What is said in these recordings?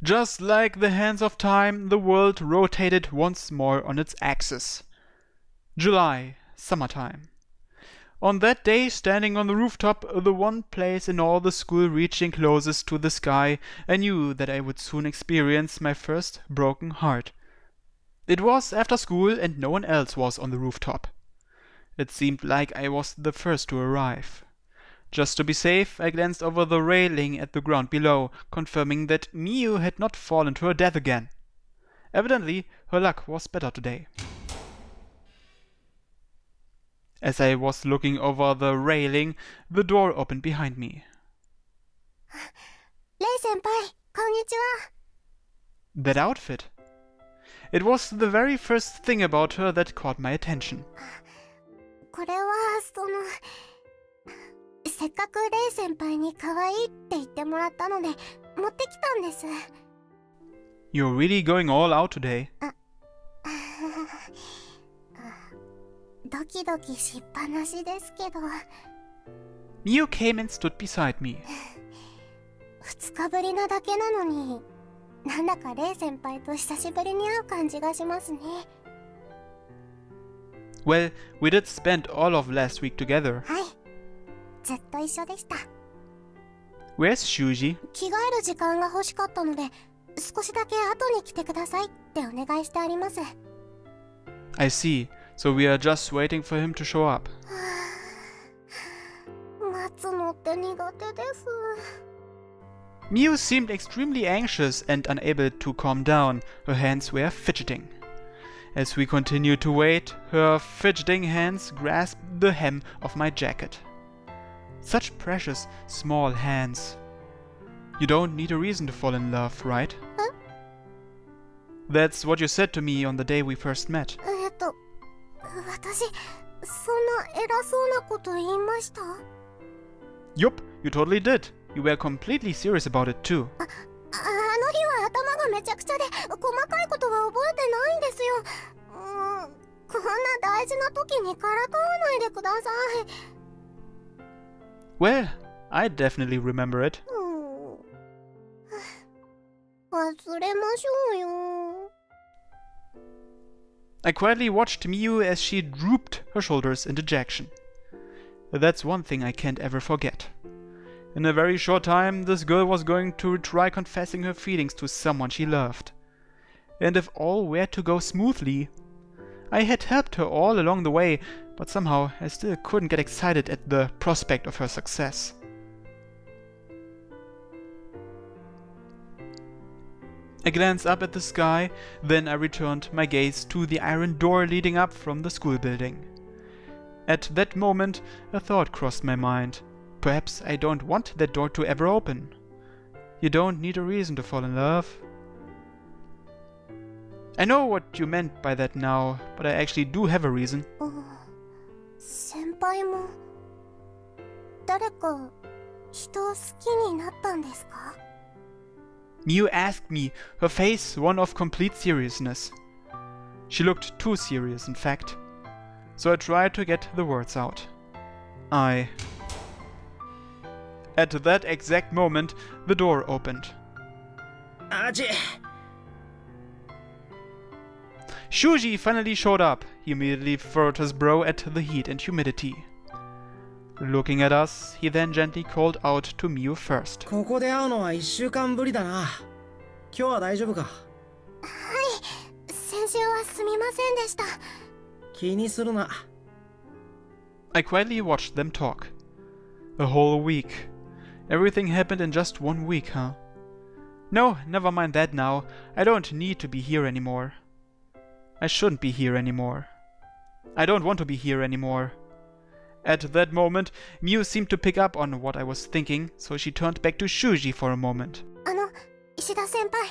Just like the hands of time, the world rotated once more on its axis. July, summertime. On that day, standing on the rooftop, the one place in all the school reaching closest to the sky, I knew that I would soon experience my first broken heart. It was after school and no one else was on the rooftop. It seemed like I was the first to arrive. Just to be safe, I glanced over the railing at the ground below, confirming that Miu had not fallen to her death again. Evidently, her luck was better today. As I was looking over the railing, the door opened behind me. Rei-senpai, konnichiwa. That outfit. It was the very first thing about her that caught my attention. これはせっかくレイ先輩に可愛いって言ってもらったので持ってきたんです。 You're really going all out today. ドキドキしっぱなしですけど。Miu came and stood beside me. 2日ぶりなだけなのに、なんだかレイ先輩と久しぶりに会う感じがしますね。Well, we did spend all of last week together. はい、ずっと一緒でした。Where's Shuji? 着替える時間が欲しかったので、少しだけ後に来てくださいってお願いしてあります。I see. So we are just waiting for him to show up. 待つのって苦手です。Miu seemed extremely anxious and unable to calm down. Her hands were fidgeting. As we continued to wait, her fidgeting hands grasped the hem of my jacket. Such precious, small hands. You don't need a reason to fall in love, right? Huh? That's what you said to me on the day we first met. 私、そんな偉そうなこと言いました？ Yup, you totally did. You were completely serious about it too. あの日は頭がめちゃくちゃで細かいことは覚えてないんですよ。こんな大事な時にからかわないでください。Well, I definitely remember it. 忘れましょうよ。I quietly watched Miu as she drooped her shoulders in dejection. That's one thing I can't ever forget. In a very short time, this girl was going to try confessing her feelings to someone she loved. And if all were to go smoothly, I had helped her all along the way, but somehow I still couldn't get excited at the prospect of her success. I glanced up at the sky, then I returned my gaze to the iron door leading up from the school building. At that moment, a thought crossed my mind. Perhaps I don't want that door to ever open. You don't need a reason to fall in love. I know what you meant by that now, but I actually do have a reason. 先輩も誰か人を好きになったんですか？ Miu asked me, her face one of complete seriousness. She looked too serious, in fact. So I tried to get the words out. At that exact moment, the door opened. Shuji finally showed up. He immediately furrowed his brow at the heat and humidity. Looking at us, he then gently called out to Miu first. ここで会うのは1週間ぶりだな。今日は大丈夫か？はい、先週はすみませんでした。気にするな。I quietly watched them talk. A whole week. Everything happened in just 1 week, huh? No, never mind that now. I don't need to be here anymore. I shouldn't be here anymore. I don't want to be here anymore. At that moment, Miu seemed to pick up on what I was thinking, so she turned back to Shuji for a moment. 石田先輩、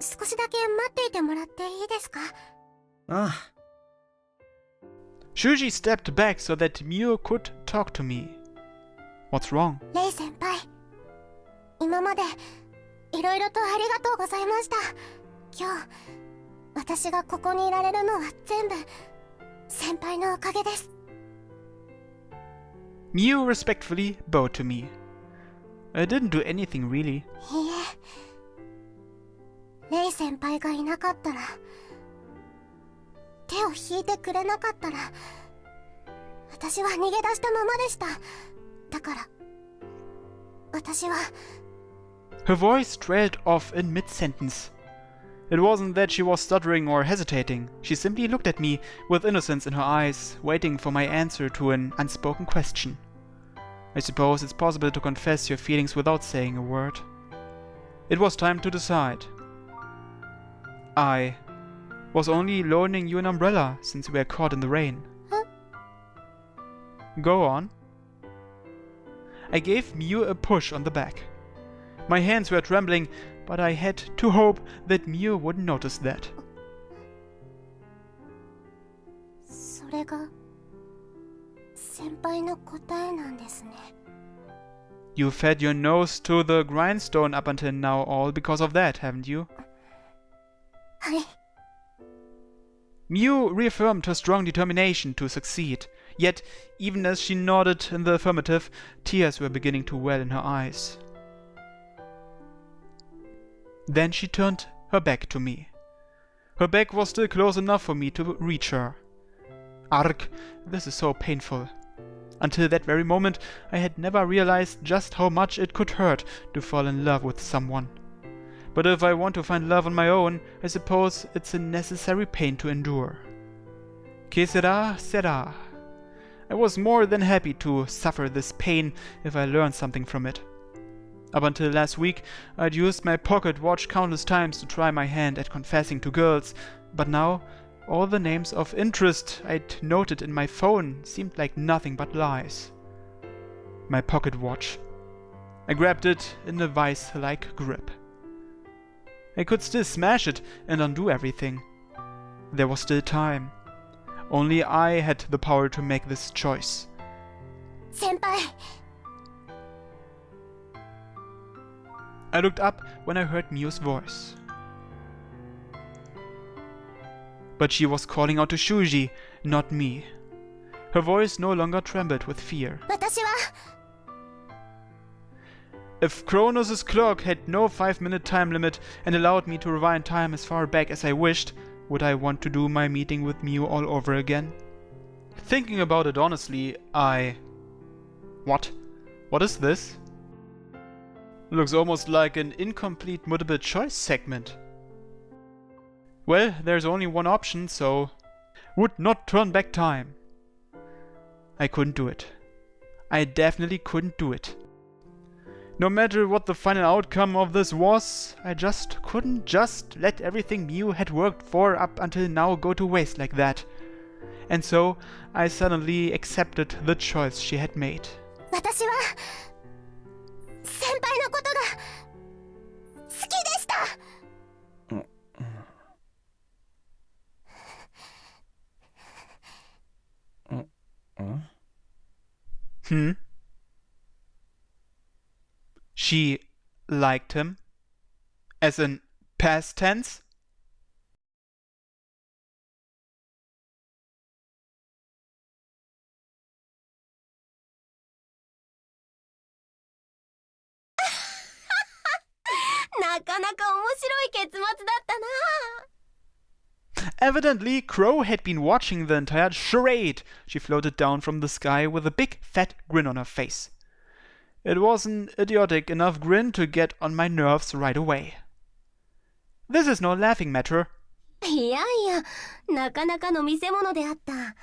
少しだけ待っていてもらっていいですか？ああ。Shuji stepped back so that Miu could talk to me. What's wrong? レイ先輩、今までいろいろとありがとうございました。今日、私がここにいられるのは全部先輩のおかげです。Miu respectfully bowed to me. I didn't do anything really. いいえ、レイ先輩がいなかったら、手を引いてくれなかったら、私は逃げ出したままでした。だから、私は。 Her voice trailed off in mid-sentence. It wasn't that she was stuttering or hesitating. She simply looked at me with innocence in her eyes, waiting for my answer to an unspoken question. I suppose it's possible to confess your feelings without saying a word. It was time to decide. I was only loaning you an umbrella since we were caught in the rain. Huh? Go on. I gave Mew a push on the back. My hands were trembling, but I had to hope that Mew wouldn't notice that. それが先輩の答えなんですね。 You've had your nose to the grindstone up until now, all because of that, haven't you? はい。 Mew reaffirmed her strong determination to succeed, yet even as she nodded in the affirmative, tears were beginning to well in her eyes. Then she turned her back to me. Her back was still close enough for me to reach her. Arg, this is so painful. Until that very moment, I had never realized just how much it could hurt to fall in love with someone. But if I want to find love on my own, I suppose it's a necessary pain to endure. Que sera, sera. I was more than happy to suffer this pain if I learned something from it. Up until last week, I'd used my pocket watch countless times to try my hand at confessing to girls, but now, all the names of interest I'd noted in my phone seemed like nothing but lies. My pocket watch. I grabbed it in a vice-like grip. I could still smash it and undo everything. There was still time. Only I had the power to make this choice. 先輩。 I looked up when I heard Mew's voice. But she was calling out to Shuji, not me. Her voice no longer trembled with fear. 私は。 If Chronos' clock had no 5-minute time limit and allowed me to rewind time as far back as I wished, would I want to do my meeting with Mew all over again? Thinking about it honestly, What? What is this? Looks almost like an incomplete multiple choice segment. Well, there's only one option, so... Would not turn back time. I couldn't do it. I definitely couldn't do it. No matter what the final outcome of this was, I just couldn't just let everything Mew had worked for up until now go to waste like that. And so, I suddenly accepted the choice she had made. 私は先輩のことが好きでした。She liked him? As in past tense?「なかなか面白い結末だったな。 Evidently, Crow had been watching the entire charade. She floated down from the sky with a big fat grin on her face. It was an idiotic enough grin to get on my nerves right away. This is no laughing matter. いやいや、なかなかの見せ物であった。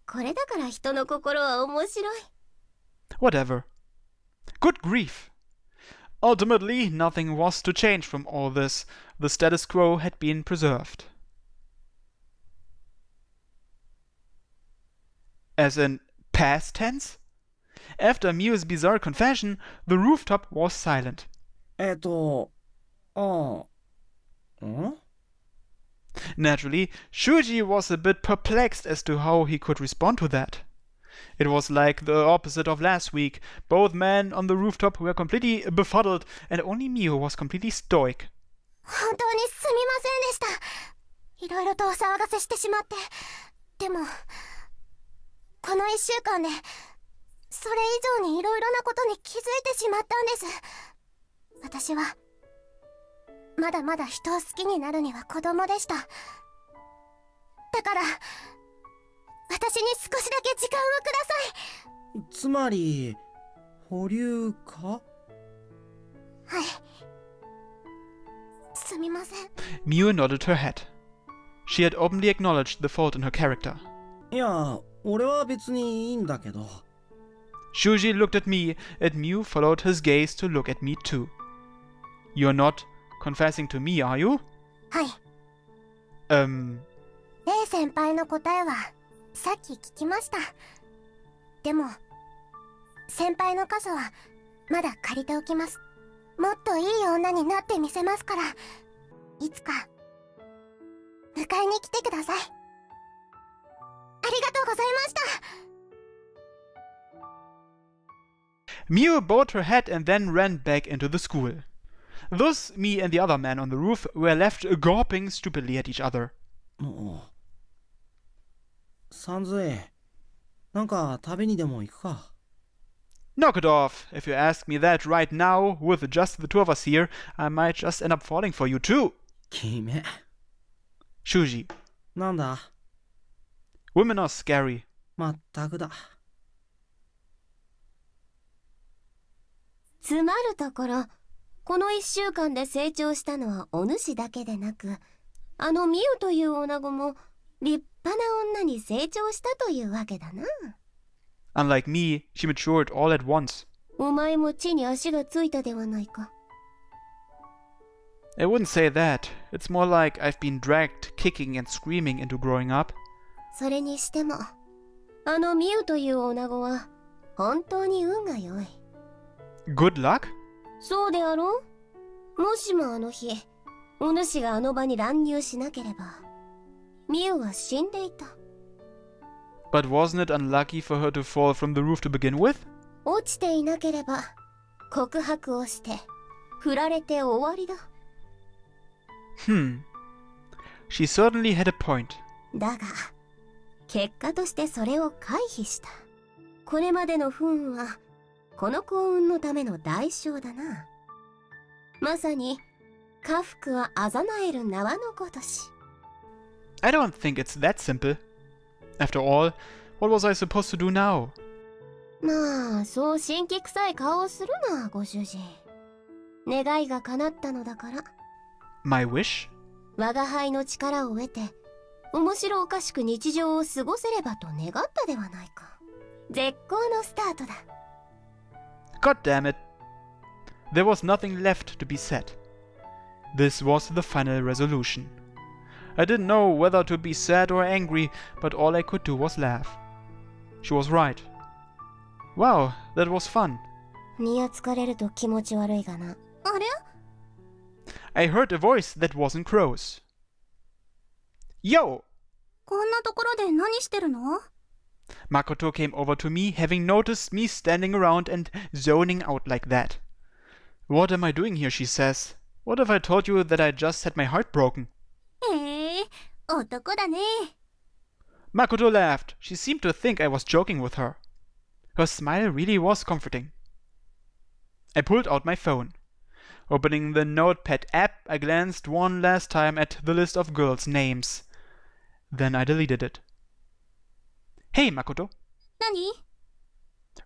これだから人の心は面白い。 Whatever. Good grief. Ultimately, nothing was to change from all this. The status quo had been preserved. As in past tense? After Mew's bizarre confession, the rooftop was silent. Naturally, Shuji was a bit perplexed as to how he could respond to that. It was like the opposite of last week. Both men on the rooftop were completely befuddled, and only Mew was completely stoic. 本当にすみませんでした。いろいろとお騒がせしてしまって。でも、この1週間で、それ以上にいろいろなことに気づいてしまったんです。私は、まだまだ人を好きになるには子供でした。だから私に少しだけ時間をください。つまり保留か？はい、すみません。 Miu nodded her head. She had openly acknowledged the fault in her character. いや、俺は別にいいんだけど。Shuji looked at me, and Miu followed his gaze to look at me too. You're not confessing to me, are you? はい。レイ先輩の答えはさっき聞きました。でも先輩の傘はまだ借りておきます。もっといい女になってみせますから、いつか迎えに来てください。ありがとうございました。 Miu bowed her head and then ran back into the school. Thus, me and the other man on the roof were left gawping stupidly at each other. サンズエ、なんか食べにでも行くか。Knock it off! If you ask me that right now, with just the two of us here, I might just end up falling for you too. 君。Shuji. なんだ？ Women are scary. まったくだ。つまるところ、この1週間で成長したのはお主だけでなく、あのミウという女子も立派な女に成長したというわけだな。Unlike me, she matured all at once. お前も地に足がついたではないか。I wouldn't say that. It's more like I've been dragged kicking and screaming into growing up. それにしても、あのミウという女子は本当に運が良い。Good luck? そうであろう？もしもあの日、お主があの場に乱入しなければ、ミウは死んでいた。But wasn't it unlucky for her to fall from the roof to begin with? 落ちていなければ、告白をして、振られて終わりだ。She certainly had a point. だが、結果としてそれを回避した。これまでの不運は、この幸運のための代償だな。まさに、家福はあざなえる縄のごとし。I don't think it's that simple. After all, what was I supposed to do now? まあ、そう神気臭い顔をするな、ご主人。願いが叶ったのだから。My wish? 我が輩の力を得て、面白おかしく日常を過ごせればと願ったではないか。絶好のスタートだ。God damn it. There was nothing left to be said. This was the final resolution. I didn't know whether to be sad or angry, but all I could do was laugh. She was right. Wow, that was fun. にやつかれると気持ち悪いがな。あれ？ I heard a voice that wasn't Crow's. Yo! こんなところで何してるの？ Makoto came over to me, having noticed me standing around and zoning out like that. What am I doing here, she says. What if I told you that I just had my heart broken? へえ、男だね。 Makoto laughed. She seemed to think I was joking with her. Her smile really was comforting. I pulled out my phone. Opening the Notepad app, I glanced one last time at the list of girls' names. Then I deleted it. Hey, Makoto. 何？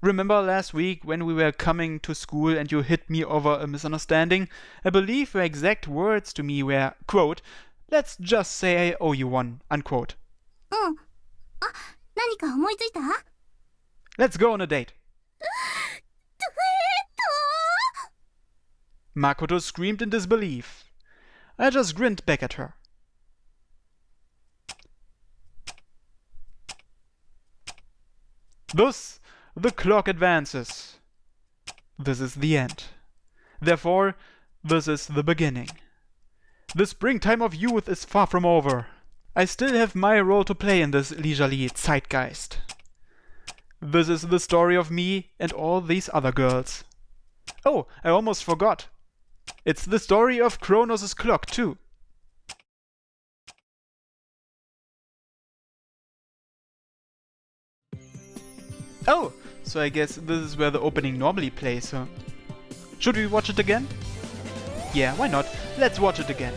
Remember last week when we were coming to school and you hit me over a misunderstanding? I believe your exact words to me were, quote, "Let's just say I owe you one," unquote. うん。あ、何か思いついた？ Let's go on a date. Makoto screamed in disbelief. I just grinned back at her. Thus, the clock advances. This is the end. Therefore, this is the beginning. The springtime of youth is far from over. I still have my role to play in this leisurely zeitgeist. This is the story of me and all these other girls. Oh, I almost forgot. It's the story of Chronos' clock, too. Oh, so I guess this is where the opening normally plays, huh? Should we watch it again? Yeah, why not? Let's watch it again.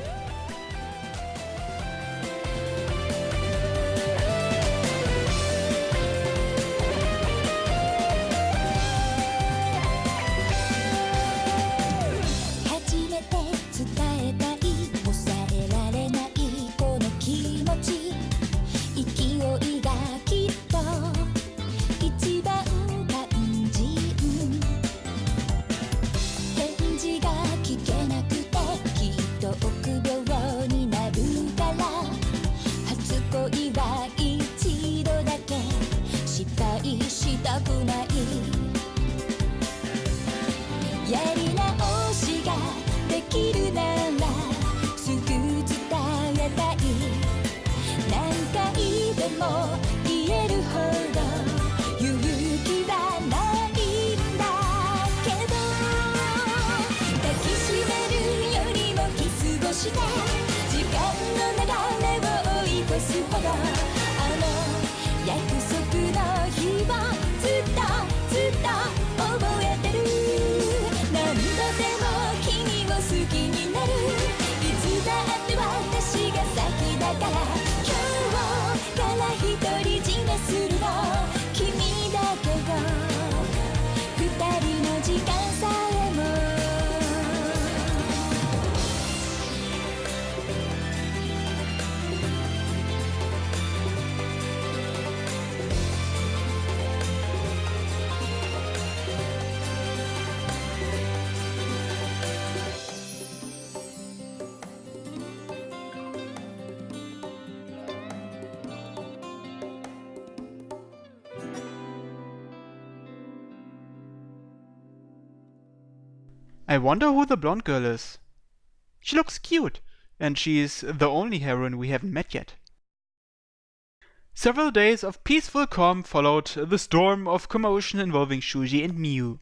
I wonder who the blonde girl is. She looks cute, and she's the only heroine we haven't met yet. Several days of peaceful calm followed the storm of commotion involving Shuji and Miu.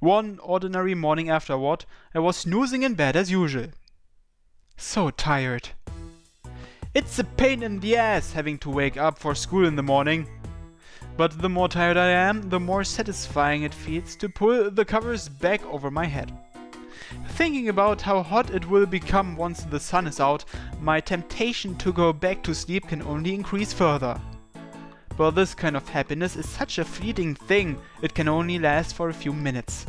One ordinary morning afterward, I was snoozing in bed as usual. So tired. It's a pain in the ass having to wake up for school in the morning. But the more tired I am, the more satisfying it feels to pull the covers back over my head. Thinking about how hot it will become once the sun is out, my temptation to go back to sleep can only increase further. But this kind of happiness is such a fleeting thing, it can only last for a few minutes.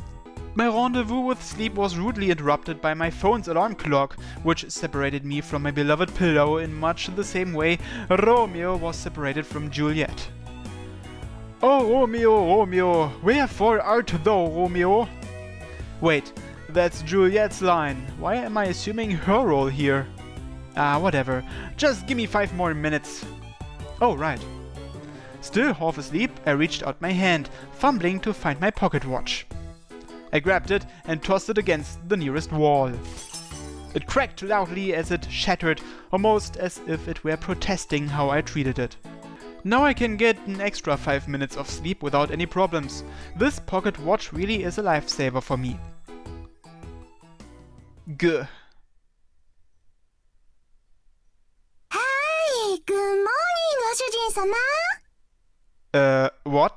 My rendezvous with sleep was rudely interrupted by my phone's alarm clock, which separated me from my beloved pillow in much the same way Romeo was separated from Juliet. Oh, Romeo, Romeo, wherefore art thou, Romeo? Wait, that's Juliet's line. Why am I assuming her role here? Ah, whatever. Just give me 5 more minutes. Oh, right. Still half asleep, I reached out my hand, fumbling to find my pocket watch. I grabbed it and tossed it against the nearest wall. It cracked loudly as it shattered, almost as if it were protesting how I treated it. Now I can get an extra 5 minutes of sleep without any problems. This pocket watch really is a lifesaver for me. Gah. Hi, good morning, ご主人様. What?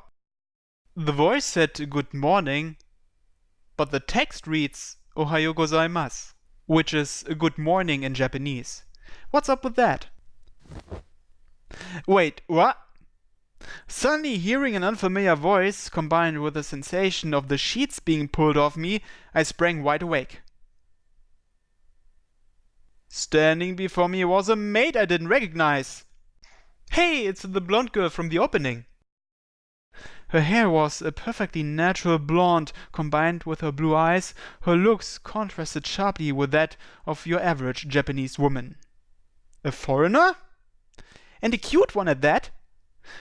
The voice said good morning, but the text reads Ohayo gozaimasu, which is good morning in Japanese. What's up with that? Wait, what? Suddenly hearing an unfamiliar voice, combined with the sensation of the sheets being pulled off me, I sprang wide awake. Standing before me was a maid I didn't recognize. Hey, it's the blonde girl from the opening. Her hair was a perfectly natural blonde, combined with her blue eyes. Her looks contrasted sharply with that of your average Japanese woman. A foreigner? And a cute one at that.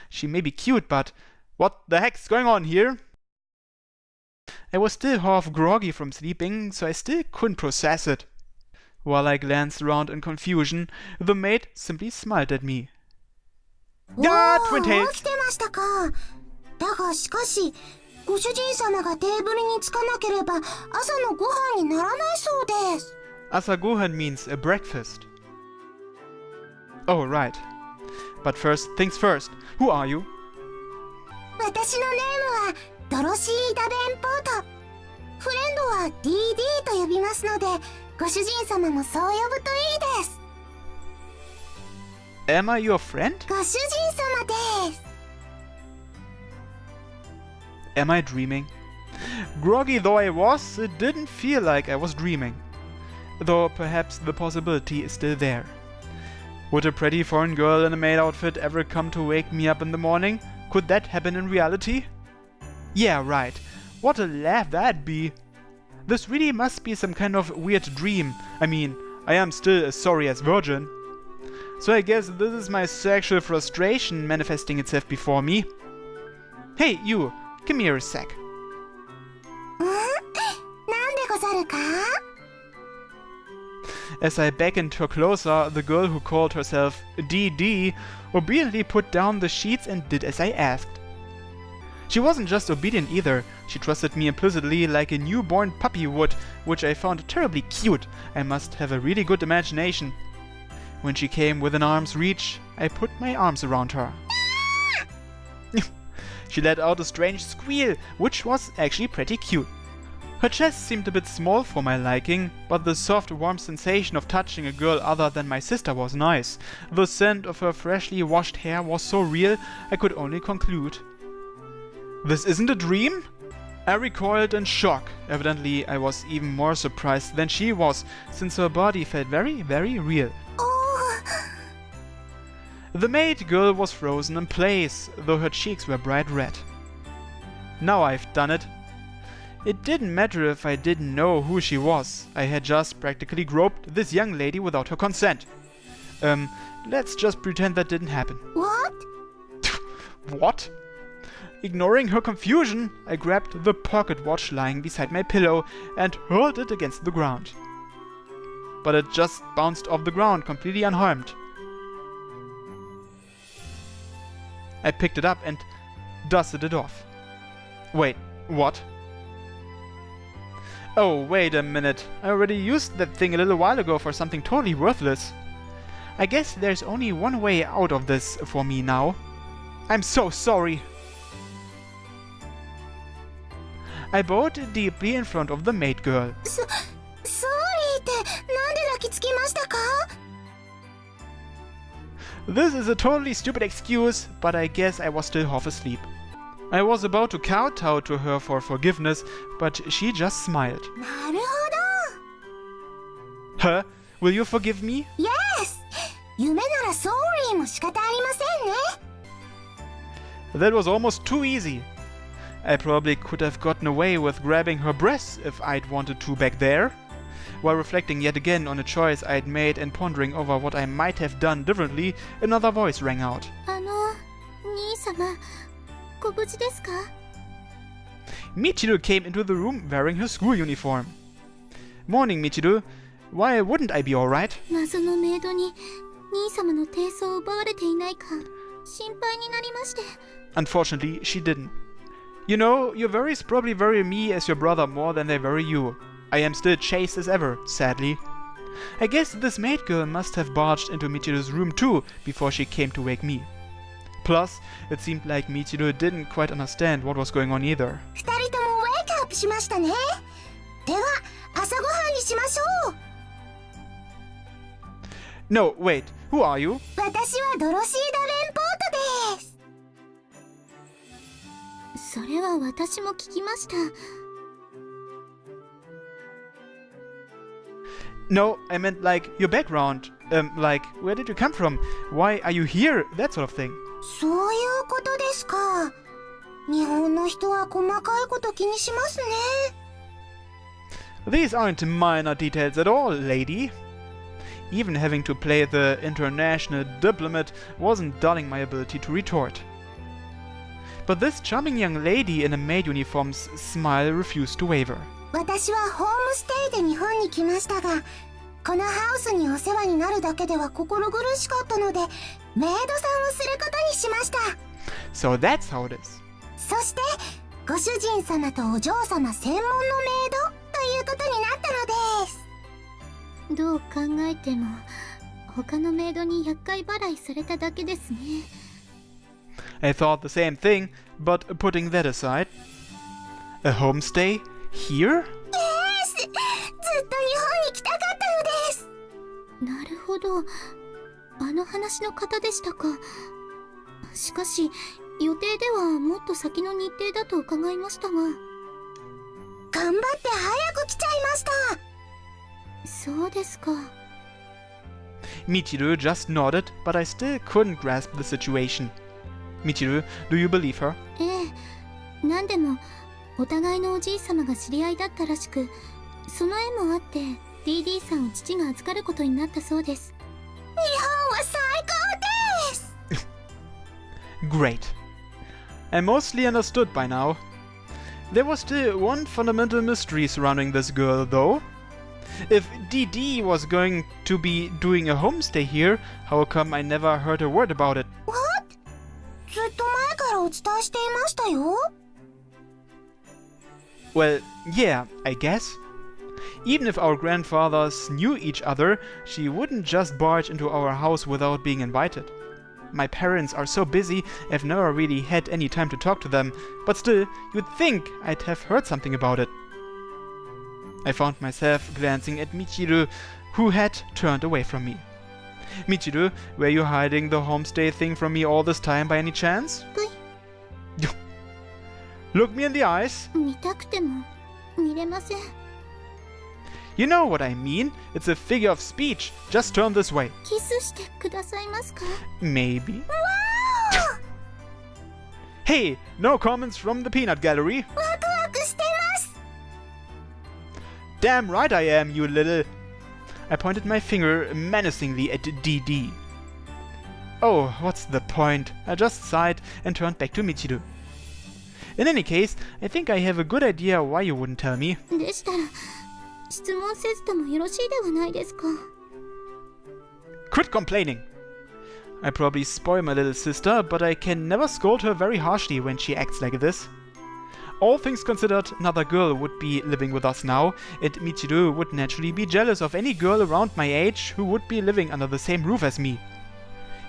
She may be cute, but what the heck's going on here? I was still half groggy from sleeping, so I still couldn't process it. While I glanced around in confusion, the maid simply smiled at me. Ah, Twin 起 Tails! きてましたか。だがしかし、ご主人様がテーブルに着かなければ朝のご飯にならないそうです。Asagohan means a breakfast. Oh, right. But first things first, who are you? 私のネームはドロシー・ダベンポート。フレンドは DD と呼びますので、ご主人様もそう呼ぶといいです。 Am I your friend? ご主人様です。 Am I dreaming? Groggy though I was, it didn't feel like I was dreaming. Though perhaps the possibility is still there. Would a pretty foreign girl in a maid outfit ever come to wake me up in the morning? Could that happen in reality? Yeah, right. What a laugh that'd be. This really must be some kind of weird dream. I mean, I am still a sorry-ass virgin. So I guess this is my sexual frustration manifesting itself before me. Hey, you! Give me here a sec. なんでござるか? As I beckoned her closer, the girl who called herself DD obediently put down the sheets and did as I asked. She wasn't just obedient either, she trusted me implicitly like a newborn puppy would, which I found terribly cute. I must have a really good imagination. When she came within arm's reach, I put my arms around her. She let out a strange squeal, which was actually pretty cute. Her chest seemed a bit small for my liking, but the soft, warm sensation of touching a girl other than my sister was nice. The scent of her freshly washed hair was so real, I could only conclude. This isn't a dream? I recoiled in shock. Evidently, I was even more surprised than she was, since her body felt very, very real. The maid girl was frozen in place, though her cheeks were bright red. Now I've done it. It didn't matter if I didn't know who she was. I had just practically groped this young lady without her consent. Let's just pretend that didn't happen. What? What? Ignoring her confusion, I grabbed the pocket watch lying beside my pillow and hurled it against the ground. But it just bounced off the ground completely unharmed. I picked it up and dusted it off. Wait, what? Oh, wait a minute. I already used that thing a little while ago for something totally worthless. I guess there's only one way out of this for me now. I'm so sorry. I bowed deeply in front of the maid girl. Sorry ってなんで抱きつきましたか? This is a totally stupid excuse, but I guess I was still half asleep. I was about to kowtow to her for forgiveness, but she just smiled. なるほど. Huh? Will you forgive me? Yes! 夢なら sorry も仕方ありませんね. That was almost too easy. I probably could have gotten away with grabbing her breasts if I'd wanted to back there. While reflecting yet again on a choice I'd made and pondering over what I might have done differently, another voice rang out. 兄様、ご無事ですか? Michiru came into the room wearing her school uniform. Morning, Michiru. Why wouldn't I be alright? 謎のメイドに兄様の貞操を奪われていないか心配になりまして. Unfortunately, she didn't. You know, your worries probably worry me as your brother more than they worry you. I am still chaste as ever, sadly. I guess this maid girl must have barged into Michiru's room too before she came to wake me. Plus, it seemed like Michiru didn't quite understand what was going on either. 二人ともウェイクアップしましたね。では、朝ごはんにしましょう。No, wait, who are you? 私はドロシーダ・レンポートです。それは私も聞きました。No, I meant like your background. Like, where did you come from? Why are you here? That sort of thing. そういうことですか。日本の人は細かいこと気にしますね。These aren't minor details at all, lady. Even having to play the international diplomat wasn't dulling my ability to retort. But this charming young lady in a maid uniform's smile refused to waver. 私はホームステイで日本に来ましたが、このハウスにお世話になるだけでは心苦しかったので、メイドさんをすることにしました。So that's how it is. そして、ご主人様とお嬢様専門のメイドということになったのです。どう考えても、他のメイドに厄介払いされただけですね。I thought the same thing, but putting that aside. A homestay? Here? Yes! ずっと日本に来たかったど、あの話の方でしたか。しかし予定ではもっと先の日程だと伺いましたが。頑張って早く来ちゃいました。そうですか。 Michiru just nodded, but I still couldn't grasp the situation. Michiru, do you believe her? ええ、なんでもお互いのおじい様が知り合いだったらしく、その縁もあって DD さんを父が預かることになったそうです。日本は最高です。 Great. I mostly understood by now. There was still one fundamental mystery surrounding this girl, though. If DD was going to be doing a homestay here, how come I never heard a word about it? What? ずっと前からお伝えしていましたよ。 Well, yeah, I guess. Even if our grandfathers knew each other, she wouldn't just barge into our house without being invited. My parents are so busy, I've never really had any time to talk to them, but still, you'd think I'd have heard something about it. I found myself glancing at Michiru, who had turned away from me. Michiru, were you hiding the homestay thing from me all this time by any chance? Look me in the eyes. 見たくても見れません。 You know what I mean. It's a figure of speech. Just turn this way. キスしてくださいますか。 Maybe. Hey, no comments from the peanut gallery. ワクワクしてます。 Damn right I am, you little... I pointed my finger menacingly at DD. Oh, what's the point? I just sighed and turned back to Michiru. In any case, I think I have a good idea why you wouldn't tell me. でしたら質問せずともよろしいではないですか。 Quit complaining. I probably spoil my little sister, but I can never scold her very harshly when she acts like this. All things considered, another girl would be living with us now, and Michiru would naturally be jealous of any girl around my age who would be living under the same roof as me.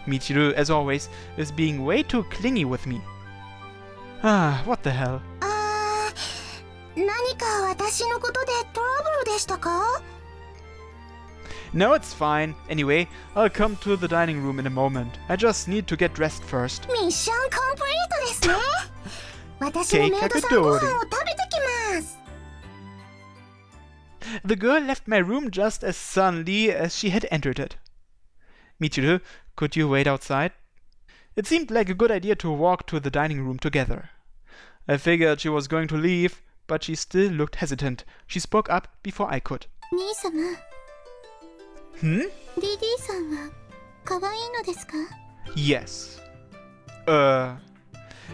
Michiru, as always, is being way too clingy with me. Ah, what the hell. 何か私のことでトラブルでしたか？ No, it's fine. Anyway, I'll come to the dining room in a moment. I just need to get dressed first. ミッションコンプリートですね。私もメイドさんご飯を食べてきます。 The girl left my room just as suddenly as she had entered it. Michiru, could you wait outside? It seemed like a good idea to walk to the dining room together. I figured she was going to leave, but she still looked hesitant. She spoke up before I could. 兄様。 Hmm? DD さんは可愛いのですか？ Yes.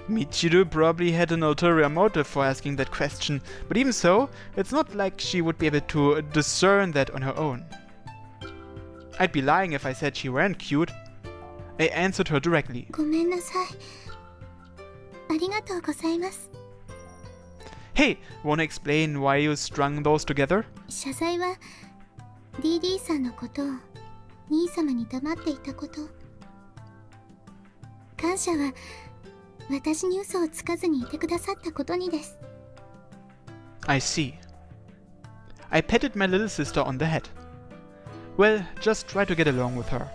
Michiru probably had an ulterior motive for asking that question, but even so, it's not like she would be able to discern that on her own. I'd be lying if I said she weren't cute. I answered her directly. ごめんなさい。ありがとうございます。 Hey, wanna explain why you strung those together? 謝罪は DD さんのことを兄様に黙っていたこと。感謝は私に嘘をつかずにいてくださったことにです。 I see. I patted my little sister on the head. Well, just try to get along with her.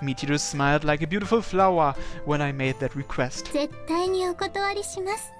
Michiru smiled like a beautiful flower when I made that request. 絶対にお断りします。